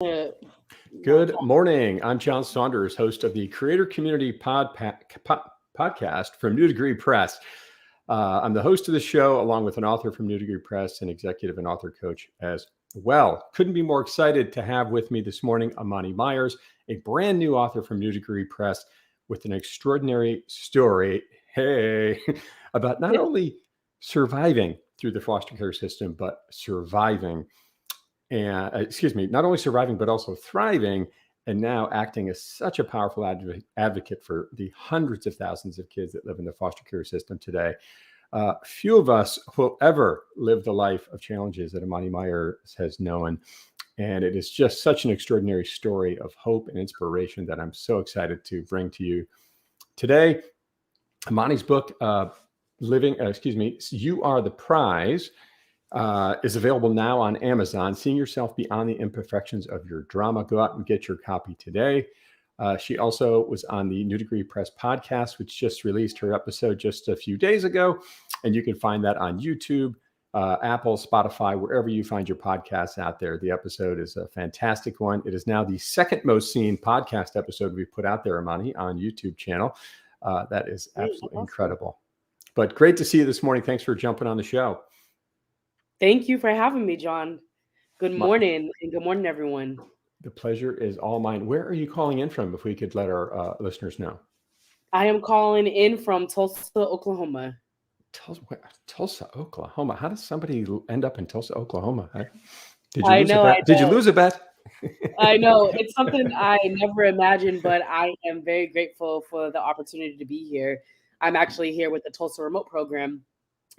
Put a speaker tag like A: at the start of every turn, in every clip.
A: Uh,
B: Good morning. I'm John Saunders, host of the Creator Community Podcast from New Degree Press. I'm the host of the show, along with an author from New Degree Press and executive and author coach as well. Couldn't be more excited to have with me this morning Amani Myers, a brand new author from New Degree Press with an extraordinary story, about not only surviving through the foster care system, but not only surviving, but also thriving, and now acting as such a powerful advocate for the hundreds of thousands of kids that live in the foster care system today. Few of us will ever live the life of challenges that Amani Myers has known. And it is just such an extraordinary story of hope and inspiration that I'm so excited to bring to you today. Amani's book, You Are the Prize, is available now on Amazon. Seeing Yourself Beyond the Imperfections of Your Drama. Go out and get your copy today. She also was on the New Degree Press podcast, which just released her episode just a few days ago. And you can find that on YouTube, Apple, Spotify, wherever you find your podcasts out there. The episode is a fantastic one. It is now the second most seen podcast episode we've put out there, Amani, on YouTube channel. That is absolutely incredible. But great to see you this morning. Thanks for jumping on the show.
A: Thank you for having me, John. Good morning, and good morning, everyone.
B: The pleasure is all mine. Where are you calling in from, if we could let our listeners know?
A: I am calling in from Tulsa, Oklahoma.
B: Tulsa, Oklahoma. How does somebody end up in Tulsa, Oklahoma?
A: Did you
B: lose a bet?
A: I know. It's something I never imagined, but I am very grateful for the opportunity to be here. I'm actually here with the Tulsa Remote Program,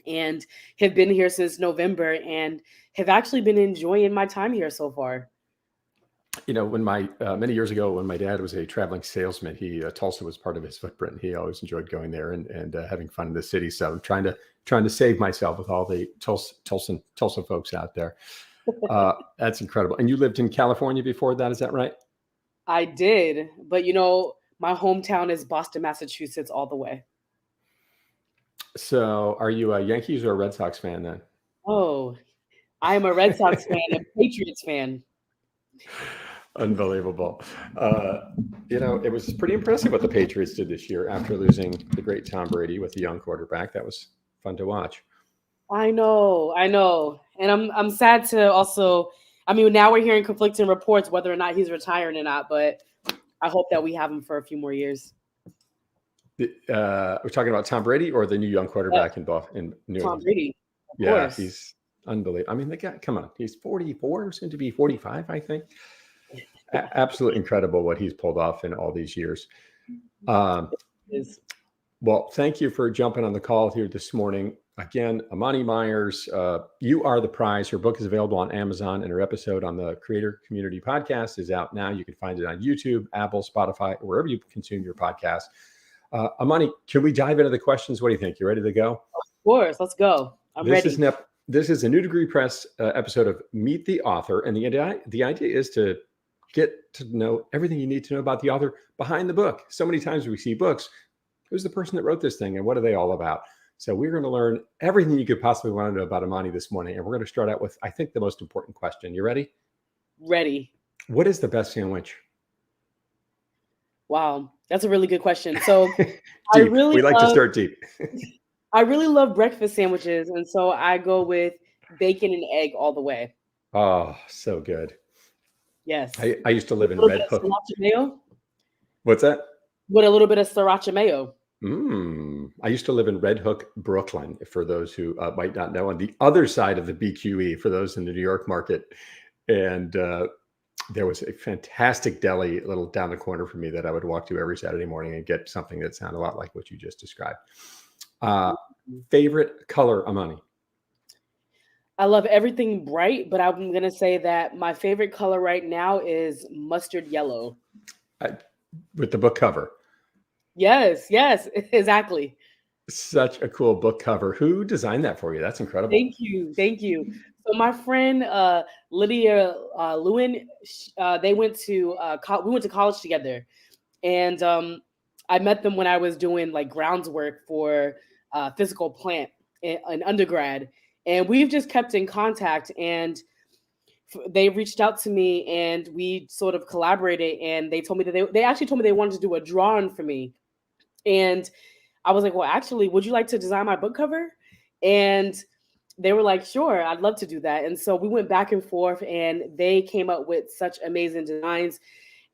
A: and have been here since November, and have actually been enjoying my time here so far.
B: You know, when many years ago, when my dad was a traveling salesman, Tulsa was part of his footprint. He always enjoyed going there and having fun in the city. So I'm trying to save myself with all the Tulsa folks out there. That's incredible. And you lived in California before that, is that right?
A: I did, but my hometown is Boston, Massachusetts, all the way.
B: So are you a Yankees or a Red Sox fan then?
A: Oh, I am a Red Sox fan and Patriots fan.
B: Unbelievable. It was pretty impressive what the Patriots did this year after losing the great Tom Brady with a young quarterback. That was fun to watch.
A: I know. And I'm sad to also, now we're hearing conflicting reports whether or not he's retiring or not, but I hope that we have him for a few more years.
B: We're talking about Tom Brady or the new young quarterback in New England?
A: Tom Brady. Of course.
B: He's unbelievable. The guy, come on, he's 44, soon to be 45, I think. Absolutely incredible what he's pulled off in all these years. Well, thank you for jumping on the call here this morning. Again, Amani Myers, You Are the Prize. Her book is available on Amazon, and her episode on the Creator Community Podcast is out now. You can find it on YouTube, Apple, Spotify, wherever you consume your podcast. Amani, can we dive into the questions? What do you think? You ready to go?
A: Of course. Let's go. I'm ready.
B: This is a New Degree Press episode of Meet the Author. And the idea is to get to know everything you need to know about the author behind the book. So many times we see books. Who's the person that wrote this thing and what are they all about? So we're going to learn everything you could possibly want to know about Amani this morning. And we're going to start out with, I think, the most important question. You ready?
A: Ready.
B: What is the best sandwich?
A: Wow, that's a really good question. So
B: we like to start deep.
A: I really love breakfast sandwiches, and so I go with bacon and egg all the way.
B: Oh, so good.
A: Yes.
B: I used to live in Red Hook.
A: Sriracha mayo?
B: What's that?
A: With a little bit of sriracha mayo.
B: I used to live in Red Hook, Brooklyn, for those who might not know, on the other side of the BQE, for those in the New York market. And there was a fantastic deli a little down the corner from me that I would walk to every Saturday morning and get something that sounded a lot like what you just described. Favorite color, Amani?
A: I love everything bright, but I'm going to say that my favorite color right now is mustard yellow.
B: With the book cover.
A: Yes, exactly.
B: Such a cool book cover. Who designed that for you? That's incredible.
A: Thank you. So my friend Lydia Lewin, we went to college together, and I met them when I was doing like grounds work for physical plant in undergrad, and we've just kept in contact. And they reached out to me and we sort of collaborated, and they told me that they actually told me they wanted to do a drawing for me. And I was like, well, actually, would you like to design my book cover? And they were like, sure, I'd love to do that. And so we went back and forth, and they came up with such amazing designs.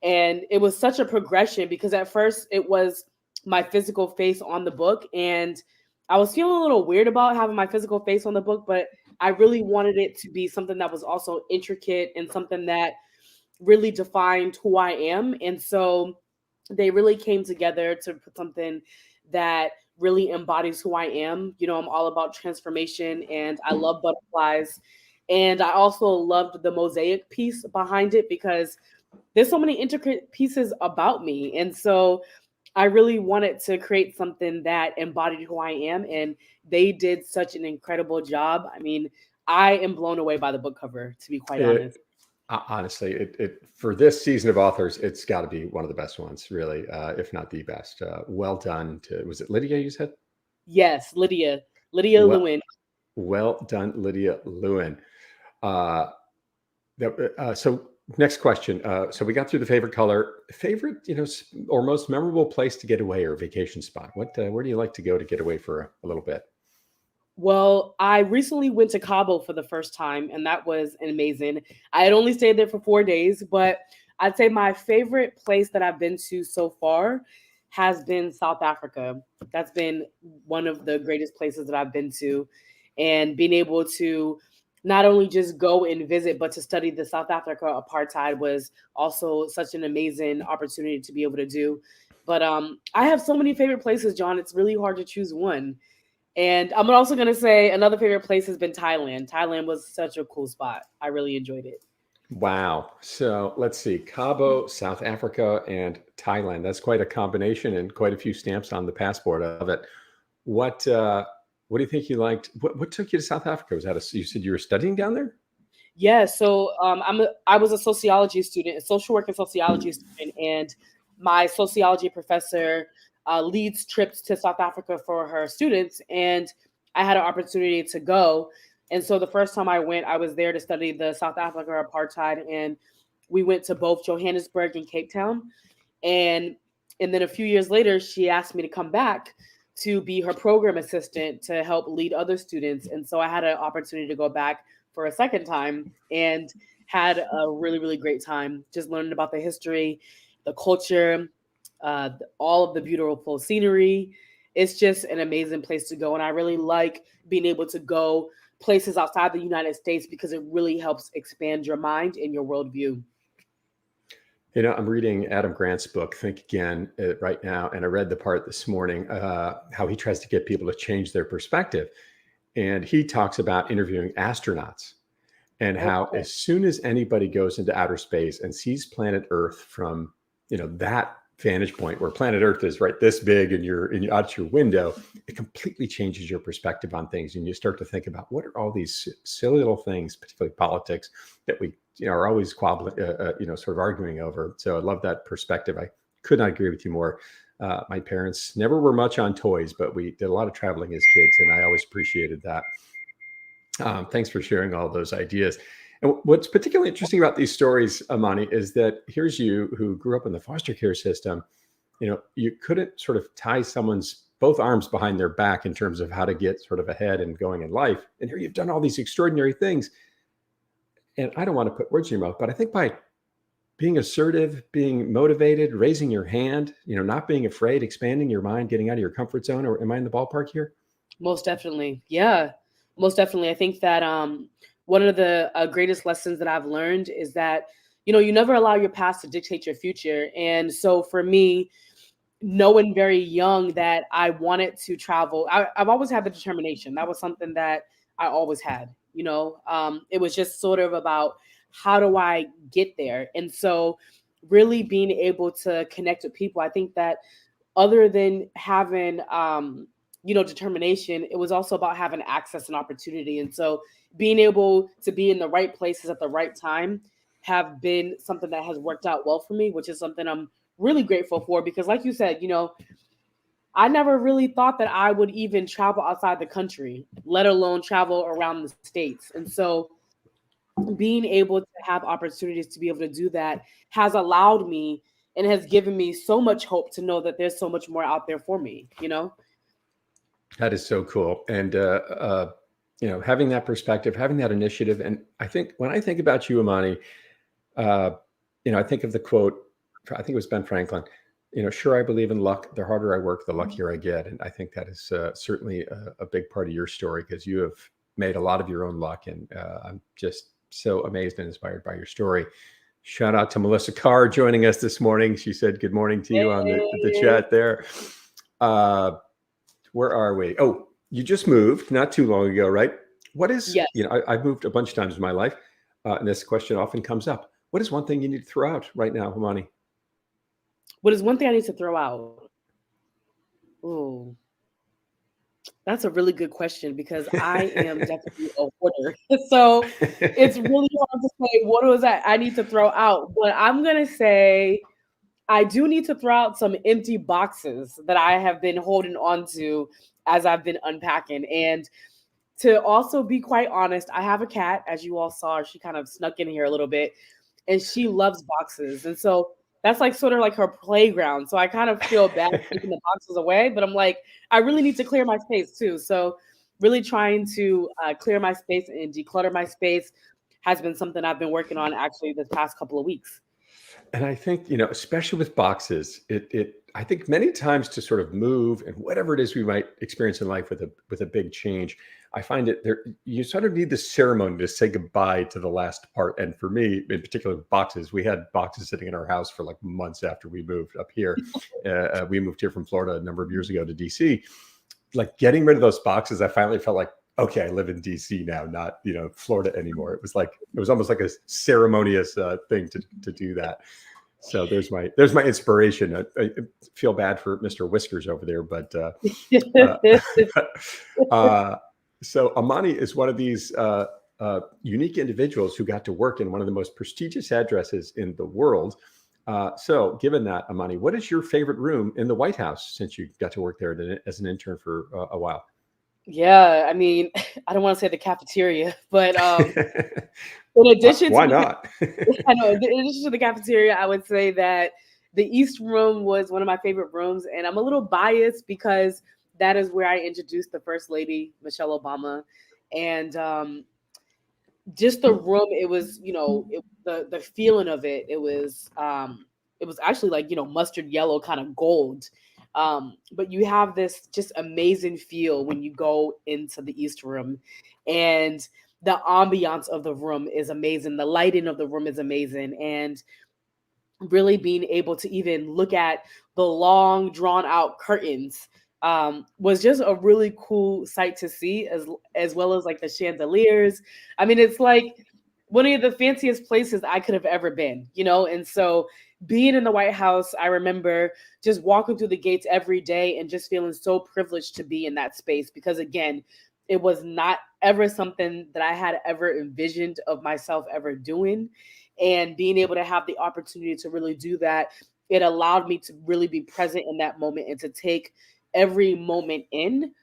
A: And it was such a progression because at first it was my physical face on the book. And I was feeling a little weird about having my physical face on the book, but I really wanted it to be something that was also intricate and something that really defined who I am. And so they really came together to put something that really embodies who I am. You know, I'm all about transformation and I love butterflies. And I also loved the mosaic piece behind it because there's so many intricate pieces about me. And so I really wanted to create something that embodied who I am. And they did such an incredible job. I mean, I am blown away by the book cover, to be quite honest.
B: Honestly, it for this season of authors, it's got to be one of the best ones, really, if not the best. Well done to, was it Lydia you said?
A: Yes, Lydia
B: Well,
A: Lewin.
B: well done, Lydia Lewin. Uh, so next question. So we got through the favorite color, favorite, or most memorable place to get away or vacation spot. Where do you like to go to get away for a little bit?
A: Well, I recently went to Cabo for the first time, and that was amazing. I had only stayed there for 4 days, but I'd say my favorite place that I've been to so far has been South Africa. That's been one of the greatest places that I've been to. And being able to not only just go and visit, but to study the South Africa apartheid was also such an amazing opportunity to be able to do. But I have so many favorite places, John. It's really hard to choose one. And I'm also going to say another favorite place has been Thailand. Thailand was such a cool spot. I really enjoyed it.
B: Wow. So let's see, Cabo, South Africa, and Thailand. That's quite a combination and quite a few stamps on the passport of it. What do you think you liked? What took you to South Africa? Was that you said you were studying down there?
A: Yeah, so I was a sociology student, a social work and sociology student, and my sociology professor leads trips to South Africa for her students, and I had an opportunity to go. And so the first time I went, I was there to study the South Africa apartheid, and we went to both Johannesburg and Cape Town. And and then a few years later, she asked me to come back to be her program assistant to help lead other students. And so I had an opportunity to go back for a second time and had a really, really great time just learning about the history, the culture, all of the beautiful scenery. It's just an amazing place to go. And I really like being able to go places outside the United States because it really helps expand your mind and your worldview.
B: I'm reading Adam Grant's book, Think Again, right now, and I read the part this morning how he tries to get people to change their perspective. And he talks about interviewing astronauts and how
A: Okay.
B: as soon as anybody goes into outer space and sees planet Earth from, that vantage point where planet Earth is right this big and you're out your window, it completely changes your perspective on things. And you start to think about what are all these silly little things, particularly politics, that we are always squabbling, sort of arguing over. So I love that perspective. I could not agree with you more. My parents never were much on toys, but we did a lot of traveling as kids, and I always appreciated that. Thanks for sharing all those ideas. And what's particularly interesting about these stories, Amani, is that here's you who grew up in the foster care system. You couldn't sort of tie someone's both arms behind their back in terms of how to get sort of ahead and going in life. And here you've done all these extraordinary things. And I don't want to put words in your mouth, but I think by being assertive, being motivated, raising your hand, not being afraid, expanding your mind, getting out of your comfort zone, or am I in the ballpark here?
A: Most definitely. Yeah, most definitely. I think that one of the greatest lessons that I've learned is that, you never allow your past to dictate your future. And so for me, knowing very young that I wanted to travel, I've always had the determination. That was something that I always had. It was just sort of about how do I get there. And so really being able to connect with people, I think that other than having determination, it was also about having access and opportunity. And so being able to be in the right places at the right time have been something that has worked out well for me, which is something I'm really grateful for because like you said, I never really thought that I would even travel outside the country, let alone travel around the states. And so being able to have opportunities to be able to do that has allowed me and has given me so much hope to know that there's so much more out there for me, you know?
B: That is so cool. And, having that perspective, having that initiative. And I think when I think about you, Amani, uh, I think of the quote, I think it was Ben Franklin, sure, I believe in luck. The harder I work, the luckier I get. And I think that is certainly a big part of your story, because you have made a lot of your own luck. And I'm just so amazed and inspired by your story. Shout out to Melissa Carr joining us this morning. She said good morning to you on the chat there. Where are we? Oh, you just moved not too long ago, right? What is,
A: Yes.
B: I've moved a bunch of times in my life, and this question often comes up. What is one thing you need to throw out right now, Amani?
A: What is one thing I need to throw out? Ooh, that's a really good question, because I am definitely a hoarder. So it's really hard to say what was I need to throw out. But I'm gonna say I do need to throw out some empty boxes that I have been holding on to as I've been unpacking. And to also be quite honest, I have a cat, as you all saw. She kind of snuck in here a little bit, and she loves boxes. And so that's like sort of like her playground. So I kind of feel bad taking the boxes away, but I'm like, I really need to clear my space too. So really trying to clear my space and declutter my space has been something I've been working on actually this past couple of weeks.
B: And I think, especially with boxes, I think many times to sort of move and whatever it is we might experience in life with a big change, I find it there, you sort of need the ceremony to say goodbye to the last part. And for me, in particular with boxes, we had boxes sitting in our house for like months after we moved up here. We moved here from Florida a number of years ago to DC. Like getting rid of those boxes, I finally felt like, okay, I live in DC now, not Florida anymore. It was almost like a ceremonious thing to do that. So there's my inspiration. I feel bad for Mr. Whiskers over there, but so Amani is one of these unique individuals who got to work in one of the most prestigious addresses in the world. So given that, Amani, what is your favorite room in the White House, since you got to work there as an intern for a while?
A: Yeah, I mean, I don't want to say the cafeteria, but in addition to
B: Why not?
A: I know, in addition to the cafeteria, I would say that the East Room was one of my favorite rooms, and I'm a little biased because that is where I introduced the First Lady, Michelle Obama, and just the room. It was, the feeling of it. It was actually like mustard yellow, kind of gold. But you have this just amazing feel when you go into the East Room, and the ambiance of the room is amazing. The lighting of the room is amazing, and really being able to even look at the long drawn out curtains was just a really cool sight to see, as well as like the chandeliers. I mean, it's like one of the fanciest places I could have ever been, and so being in the White House, I remember just walking through the gates every day and just feeling so privileged to be in that space, because again, it was not ever something that I had ever envisioned of myself ever doing. And being able to have the opportunity to really do that, it allowed me to really be present in that moment and to take every moment in.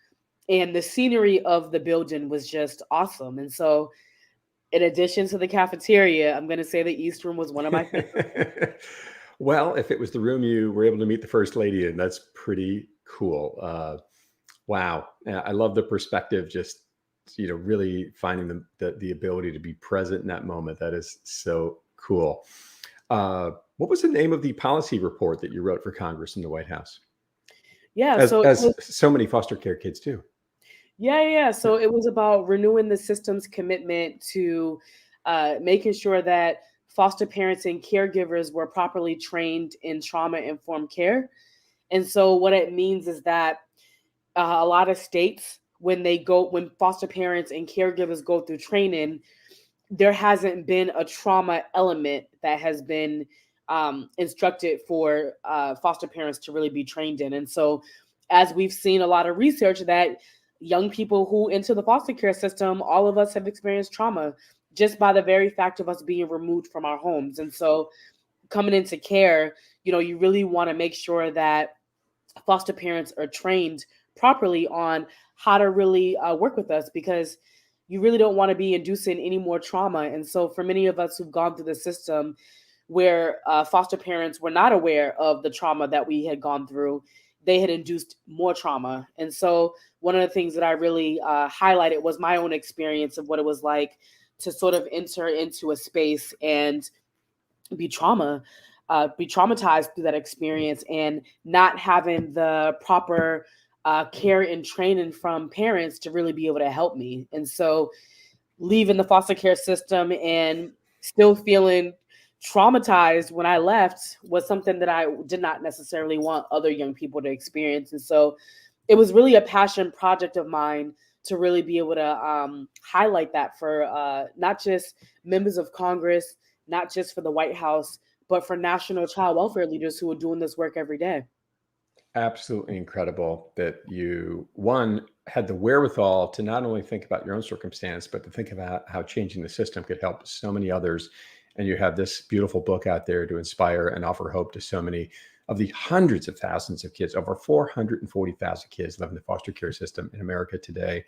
A: And the scenery of the building was just awesome. And so, in addition to the cafeteria, I'm going to say the East Room was one of my favorites.
B: Well, if it was the room you were able to meet the First Lady in, that's pretty cool. Wow. I love the perspective, just, really finding the ability to be present in that moment. That is so cool. What was the name of the policy report that you wrote for Congress in the White House?
A: Yeah,
B: As so many foster care kids do.
A: Yeah. So it was about renewing the system's commitment to making sure that foster parents and caregivers were properly trained in trauma-informed care. And so what it means is that a lot of states, when foster parents and caregivers go through training, there hasn't been a trauma element that has been instructed for foster parents to really be trained in. And so, as we've seen a lot of research that young people who enter the foster care system, all of us have experienced trauma just by the very fact of us being removed from our homes. And so, coming into care, you really want to make sure that foster parents are trained properly on how to really work with us, because you really don't want to be inducing any more trauma. And so for many of us who've gone through the system where foster parents were not aware of the trauma that we had gone through, they had induced more trauma. And so one of the things that I really highlighted was my own experience of what it was like to sort of enter into a space and be traumatized through that experience, and not having the proper care and training from parents to really be able to help me. And so leaving the foster care system and still feeling traumatized when I left was something that I did not necessarily want other young people to experience. And so it was really a passion project of mine to really be able to highlight that for not just members of Congress, not just for the White House, but for national child welfare leaders who are doing this work every day.
B: Absolutely incredible that you, one, had the wherewithal to not only think about your own circumstance, but to think about how changing the system could help so many others. And you have this beautiful book out there to inspire and offer hope to so many of the hundreds of thousands of kids. Over 440,000 kids live in the foster care system in America today.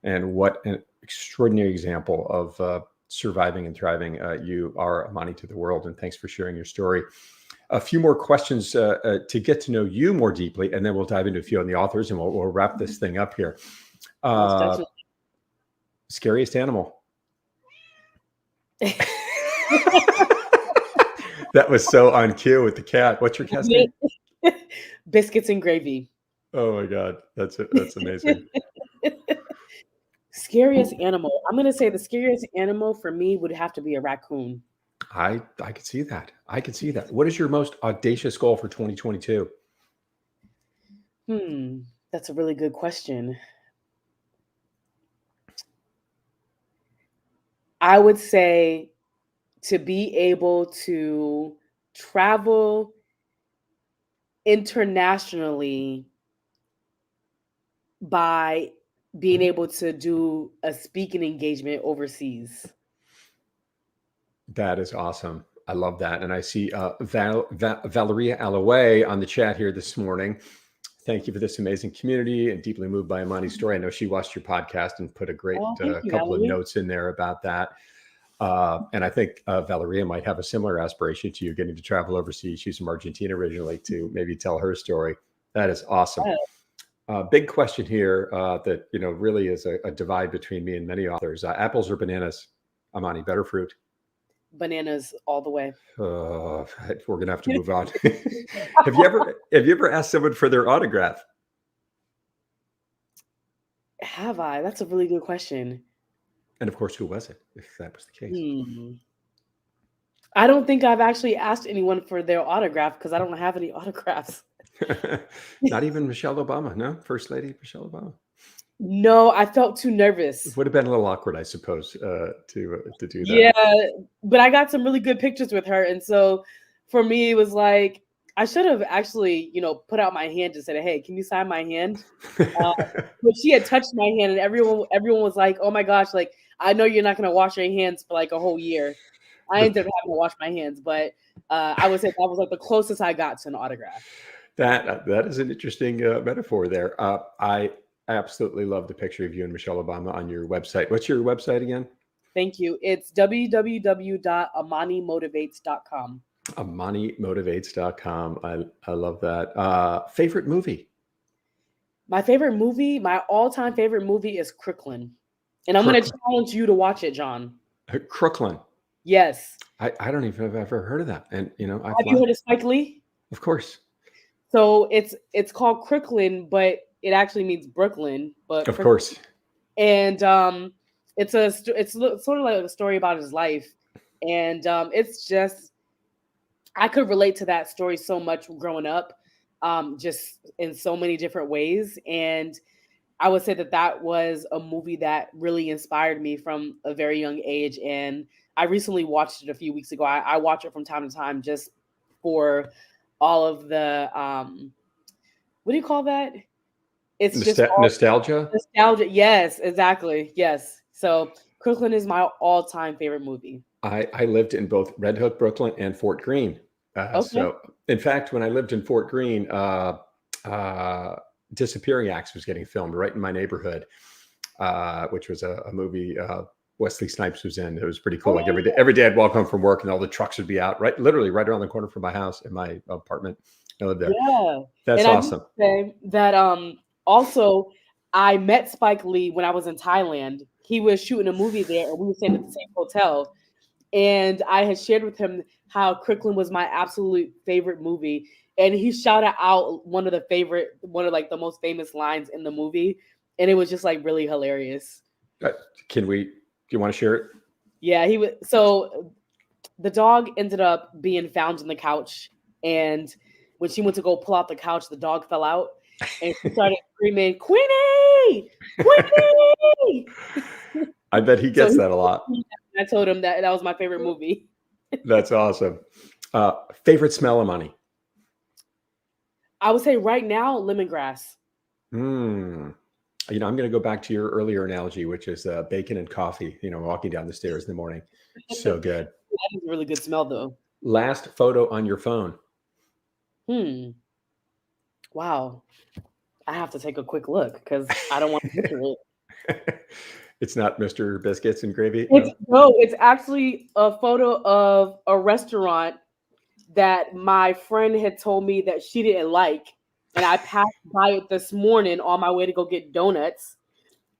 B: And what an extraordinary example of surviving and thriving you are, Amani, to the world. And thanks for sharing your story. A few more questions to get to know you more deeply, and then we'll dive into a few on the authors, and we'll wrap this thing up here. Scariest animal? That was so on cue with the cat. What's your cat's name?
A: Biscuits and Gravy.
B: Oh my God, that's it. That's amazing.
A: Scariest animal. I'm going to say the scariest animal for me would have to be a raccoon.
B: I could see that. I could see that. What is your most audacious goal for 2022?
A: That's a really good question. I would say to be able to travel internationally by being able to do a speaking engagement overseas.
B: That is awesome. I love that. And I see Valeria Alloway on the chat here this morning. Thank you for this amazing community and deeply moved by Amani's story. I know she watched your podcast and put a great couple of notes in there about that. And I think Valeria might have a similar aspiration to you, getting to travel overseas. She's from Argentina originally, to maybe tell her story. That is awesome. Big question here that really is a divide between me and many authors. Apples or bananas, Amani? Better fruit?
A: Bananas all the way.
B: We're gonna have to move on. Have you ever asked someone for their autograph?
A: Have I? That's a really good question.
B: And of course, who was it, if that was the case?
A: I don't think I've actually asked anyone for their autograph because I don't have any autographs.
B: Not even Michelle Obama, no? First Lady Michelle Obama?
A: No, I felt too nervous.
B: It would have been a little awkward, I suppose, to do that.
A: Yeah, but I got some really good pictures with her. And so for me, it was like, I should have actually, put out my hand and said, hey, can you sign my hand? But she had touched my hand, and everyone was like, oh my gosh, like, I know you're not going to wash your hands for like a whole year. I ended up having to wash my hands, but I would say that was like the closest I got to an autograph.
B: That is an interesting metaphor there. I absolutely love the picture of you and Michelle Obama on your website. What's your website again?
A: Thank you. It's www.amanimotivates.com.
B: AmaniMotivates.com. I love that. Favorite movie?
A: My favorite movie, my all-time favorite movie is Crooklyn. And I'm going to challenge you to watch it, John.
B: Crooklyn?
A: Yes.
B: I don't even have ever heard of that. And,
A: have you heard of Spike Lee?
B: Of course.
A: So it's called Crooklyn, but it actually means Brooklyn. But
B: of course.
A: And it's sort of like a story about his life. And it's just, I could relate to that story so much growing up, just in so many different ways. And I would say that was a movie that really inspired me from a very young age. And I recently watched it a few weeks ago. I watch it from time to time just for all of the, what do you call that? It's just
B: nostalgia.
A: Nostalgia. Yes, exactly. Yes. So Crooklyn is my all-time favorite movie.
B: I lived in both Red Hook, Brooklyn, and Fort Greene. Okay. So, in fact, when I lived in Fort Greene, Disappearing Acts was getting filmed right in my neighborhood. which was a movie Wesley Snipes was in. It was pretty
A: Oh,
B: cool. Like every day I'd walk home from work and all the trucks would be out, literally right around the corner from my house in my apartment. I lived there.
A: yeah.
B: That's
A: And I must
B: awesome.
A: say that also I met Spike Lee when I was in Thailand. He was shooting a movie there and we were staying at the same hotel. And I had shared with him how Crooklyn was my absolute favorite movie. And he shouted out one of like the most famous lines in the movie. And it was just like really hilarious.
B: Do you want to share it?
A: Yeah, he was. So the dog ended up being found in the couch. And when she went to go pull out the couch, the dog fell out. And she started screaming, Queenie! Queenie!
B: I bet he gets that a lot.
A: I told him that was my favorite movie.
B: That's awesome. Favorite smell of money?
A: I would say right now, lemongrass.
B: I'm going to go back to your earlier analogy, which is bacon and coffee, walking down the stairs in the morning. So good.
A: That is a really good smell, though.
B: Last photo on your phone?
A: Wow. I have to take a quick look because I don't want to picture it.
B: It's not Mr. Biscuits and Gravy?
A: It's actually a photo of a restaurant that my friend had told me that she didn't like. And I passed by it this morning on my way to go get donuts.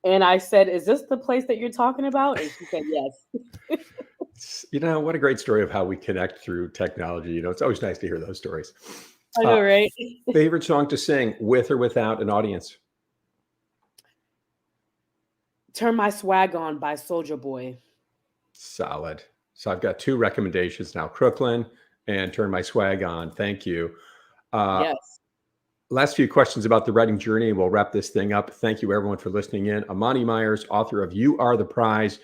A: And I said, "Is this the place that you're talking about?" And she said, "Yes."
B: What a great story of how we connect through technology. It's always nice to hear those stories.
A: I know, right?
B: Favorite song to sing with or without an audience?
A: Turn My Swag On by Soulja Boy.
B: Solid. So I've got 2 recommendations now, Crooklyn and Turn My Swag On. Thank you.
A: Yes.
B: Last few questions about the writing journey, and we'll wrap this thing up. Thank you, everyone, for listening in. Amani Myers, author of You Are the Prize,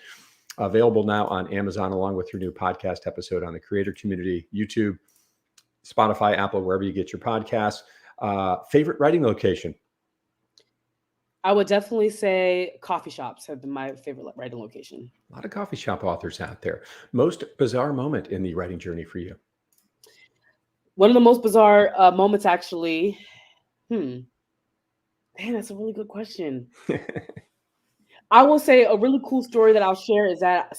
B: available now on Amazon, along with your new podcast episode on the creator community, YouTube, Spotify, Apple, wherever you get your podcasts. Favorite writing location?
A: I would definitely say coffee shops have been my favorite writing location.
B: A lot of coffee shop authors out there. Most bizarre moment in the writing journey for you?
A: One of the most bizarre moments, actually. Man, that's a really good question. I will say a really cool story that I'll share is that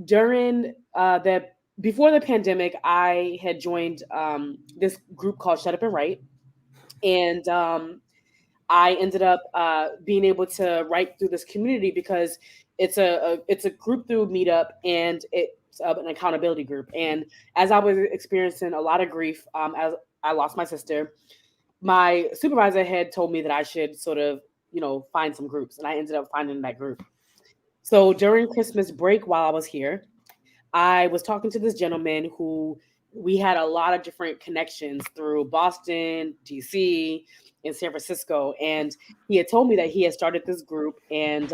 A: during before the pandemic, I had joined this group called Shut Up and Write, and I ended up being able to write through this community because it's a group through Meetup, and it's an accountability group. And as I was experiencing a lot of grief, as I lost my sister, my supervisor had told me that I should sort of, find some groups, and I ended up finding that group. So during Christmas break, while I was here, I was talking to this gentleman who we had a lot of different connections through Boston, DC, and San Francisco. And he had told me that he had started this group, and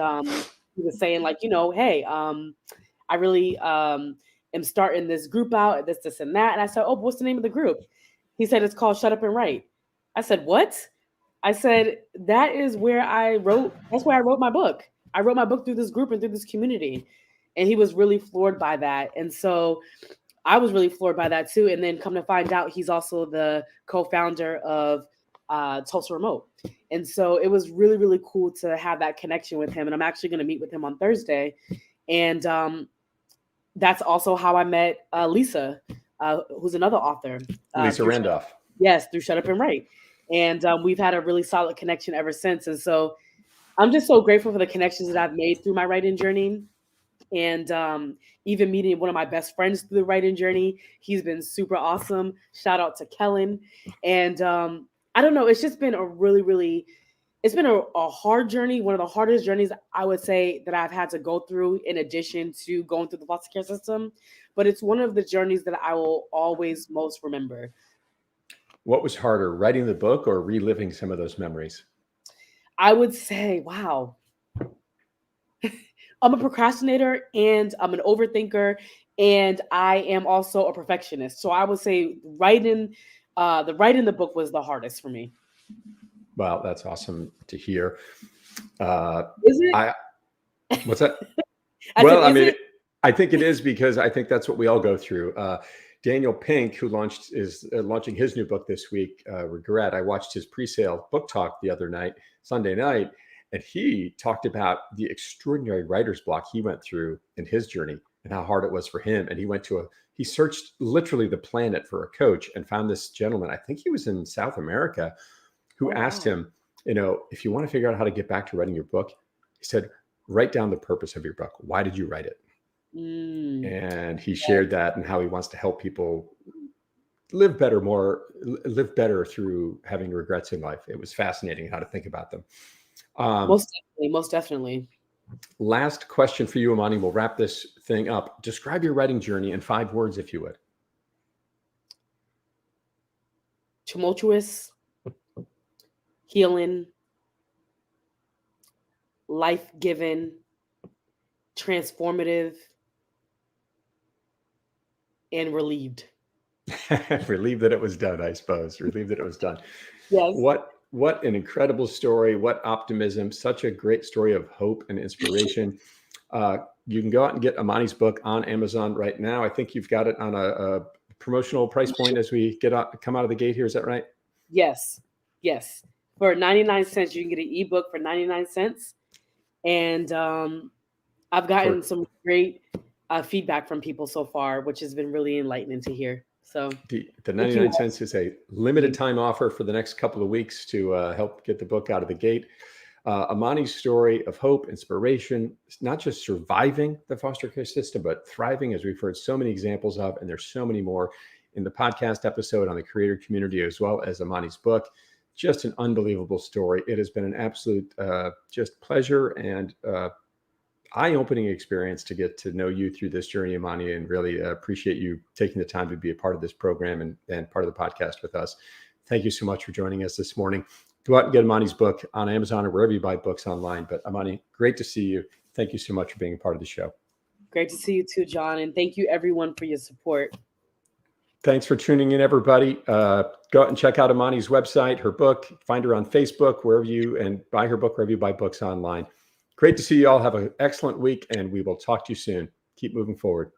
A: he was saying like, hey, I really am starting this group out, this, and that. And I said, oh, what's the name of the group? He said, it's called Shut Up and Write. I said, what? I said, that's where I wrote my book. I wrote my book through this group and through this community. And he was really floored by that. And so I was really floored by that too. And then come to find out, he's also the co-founder of Tulsa Remote. And so it was really, really cool to have that connection with him. And I'm actually going to meet with him on Thursday. And that's also how I met Lisa, who's another author.
B: Lisa Randolph.
A: Yes, through Shut Up and Write. And we've had a really solid connection ever since. And so I'm just so grateful for the connections that I've made through my writing journey. And even meeting one of my best friends through the writing journey. He's been super awesome. Shout out to Kellen. And I don't know, it's just been it's been a hard journey, one of the hardest journeys I would say that I've had to go through in addition to going through the foster care system. But it's one of the journeys that I will always most remember.
B: What was harder, writing the book or reliving some of those memories?
A: I would say, wow. I'm a procrastinator and I'm an overthinker, and I am also a perfectionist. So I would say writing the book was the hardest for me.
B: Wow, that's awesome to hear.
A: Is it?
B: What's that? I think it is, because I think that's what we all go through. Daniel Pink, who is launching his new book this week, Regret. I watched his pre-sale book talk the other night, Sunday night, And he talked about the extraordinary writer's block he went through in his journey and how hard it was for him. And he searched literally the planet for a coach and found this gentleman, I think he was in South America, who asked him, if you want to figure out how to get back to writing your book, he said, write down the purpose of your book. Why did you write it? And he shared that and how he wants to help people live better through having regrets in life. It was fascinating how to think about them.
A: Most definitely.
B: Last question for you, Amani. We'll wrap this thing up. Describe your writing journey in 5 words, if you would.
A: Tumultuous, healing, life-giving, transformative, and relieved.
B: Relieved that it was done, I suppose. Relieved that it was done.
A: Yes.
B: What an incredible story. What optimism. Such a great story of hope and inspiration. You can go out and get Amani's book on Amazon right now. I think you've got it on a promotional price point as we come out of the gate here. Is that right?
A: Yes. For 99 cents, you can get an ebook for 99 cents. And I've gotten some great feedback from people so far, which has been really enlightening to hear. So
B: the 99 cents is a limited time offer for the next couple of weeks to help get the book out of the gate. Amani's story of hope, inspiration, not just surviving the foster care system, but thriving, as we've heard so many examples of, and there's so many more in the podcast episode on the creator community, as well as Amani's book. Just an unbelievable story. It has been an absolute just pleasure and eye-opening experience to get to know you through this journey, Amani, and really appreciate you taking the time to be a part of this program and part of the podcast with us. Thank you so much for joining us this morning. Go out and get Amani's book on Amazon or wherever you buy books online. But Amani, great to see you. Thank you so much for being a part of the show.
A: Great to see you too, John. And thank you everyone for your support.
B: Thanks for tuning in, everybody. Go out and check out Amani's website, her book, find her on Facebook, and buy her book wherever you buy books online. Great to see you all. Have an excellent week, and we will talk to you soon. Keep moving forward.